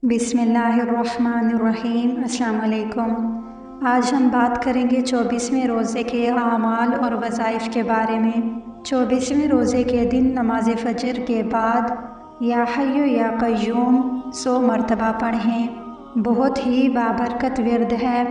बिस्मिल्लाहिर्रहमानिर्रहीम। अस्सलाम वालेकुम। आज हम बात करेंगे 24वें रोज़े के आमाल और वज़ाइफ के बारे में। 24वें रोज़े के दिन नमाज फ़जर के बाद या हय्यु या क़य्यूम 100 मरतबा पढ़ें। बहुत ही बाबरकत विर्द है।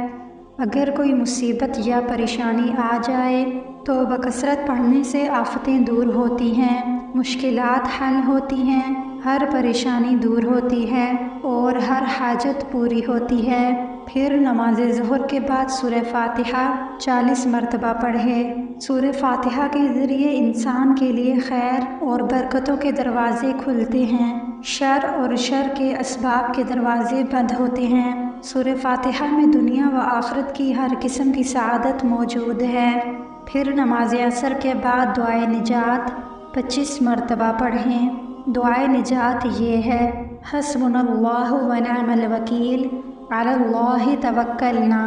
अगर कोई मुसीबत या परेशानी आ जाए तो बकसरत पढ़ने से आफतें दूर होती हैं, मुश्किलात हल होती हैं, हर परेशानी दूर होती है और हर हाजत पूरी होती है। फिर नमाज ज़ुहर के बाद सूरह फ़ातिहा 40 मरतबा पढ़े। सूरह फ़ातिहा के ज़रिए इंसान के लिए खैर और बरकतों के दरवाज़े खुलते हैं, शर और शर के असबाब के दरवाज़े बंद होते हैं। सूरह फ़ातिहा में दुनिया व आखिरत की हर किस्म की सआदत मौजूद है। फिर नमाज असर के बाद दुआए निजात 25 मरतबा पढ़ें। दुआए निजात ये है, हस्बुनल्लाहु व निअमल वकील, अलल्लाहि तवक्कलना।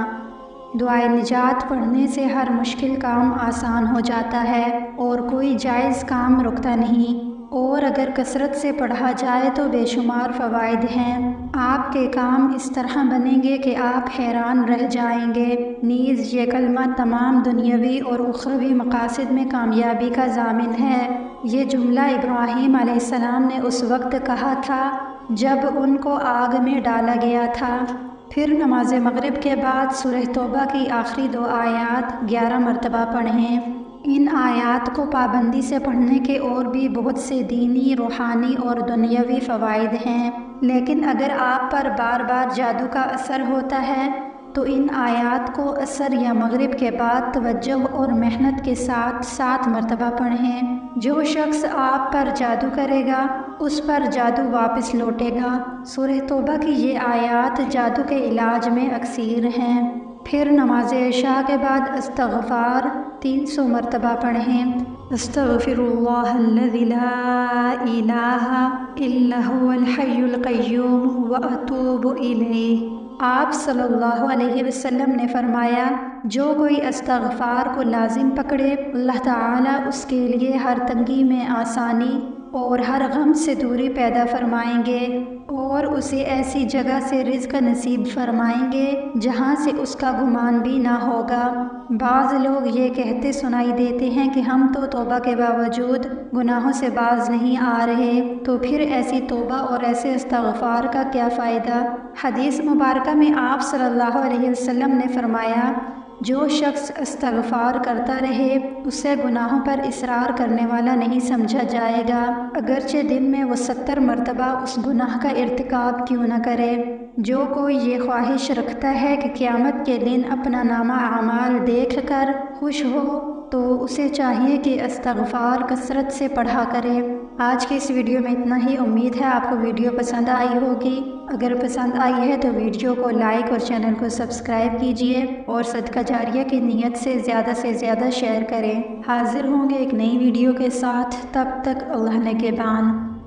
दुआए निजात पढ़ने से हर मुश्किल काम आसान हो जाता है और कोई जायज़ काम रुकता नहीं, और अगर कसरत से पढ़ा जाए तो बेशुमार फ़वाइद हैं। आपके काम इस तरह बनेंगे कि आप हैरान रह जाएंगे। नीज़ ये कलमा तमाम दुनियावी और उखरवी मकासद में कामयाबी का ज़ामिन है। ये जुमला इब्राहीम अलैहिस्सलाम ने उस वक्त कहा था जब उनको आग में डाला गया था। फिर नमाज मगरिब के बाद सूरह तौबा की आखिरी 2 आयात 11 मरतबा पढ़ें। इन आयात को पाबंदी से पढ़ने के और भी बहुत से दीनी, रूहानी और दुनियावी फ़वाइद हैं, लेकिन अगर आप पर बार बार जादू का असर होता है तो इन आयात को असर या मगरिब के बाद तवज्जो और मेहनत के साथ 7 मरतबा पढ़ें। जो शख्स आप पर जादू करेगा उस पर जादू वापस लौटेगा। सूरह तौबा की ये आयात जादू के इलाज में अक्सीर हैं। फिर नमाज इशा के बाद इस्तग़फ़ार 300 मरतबा पढ़ें। अस्तग़फ़िरुल्लाहल्लज़ी ला इलाहा इल्ला हुवल हय्युल क़य्यूम व अतूबु इलैह। आप सल्लल्लाहु अलैहि वसल्लम ने फरमाया, जो कोई इस्तग़फ़ार को लाजिम पकड़े, अल्लाह ताला उसके लिए हर तंगी में आसानी और हर गम से दूरी पैदा फरमाएंगे और उसे ऐसी जगह से रिज़्क़ नसीब फरमाएंगे जहाँ से उसका गुमान भी ना होगा। बाज़ लोग ये कहते सुनाई देते हैं कि हम तो तौबा के बावजूद गुनाहों से बाज नहीं आ रहे, तो फिर ऐसी तौबा और ऐसे इस्तग़फ़ार का क्या फ़ायदा। हदीस मुबारका में आप सल्लल्लाहु अलैहि वसल्लम ने फरमाया, जो शख्स इस्तग़फ़ार करता रहे उसे गुनाहों पर इसरार करने वाला नहीं समझा जाएगा, अगरचे दिन में वो 70 मरतबा उस गुनाह का इर्तिकाब क्यों न करे। जो कोई ये ख्वाहिश रखता है कि क़यामत के दिन अपना नामा आमाल देख कर खुश हो तो उसे चाहिए कि इस्तग़फ़ार कसरत से पढ़ा करे। आज के इस वीडियो में इतना ही। उम्मीद है आपको वीडियो पसंद आई होगी। अगर पसंद आई है तो वीडियो को लाइक और चैनल को सब्सक्राइब कीजिए और सदका जारिया की नीयत से ज़्यादा शेयर करें। हाजिर होंगे एक नई वीडियो के साथ, तब तक अल्लाह निगहबान।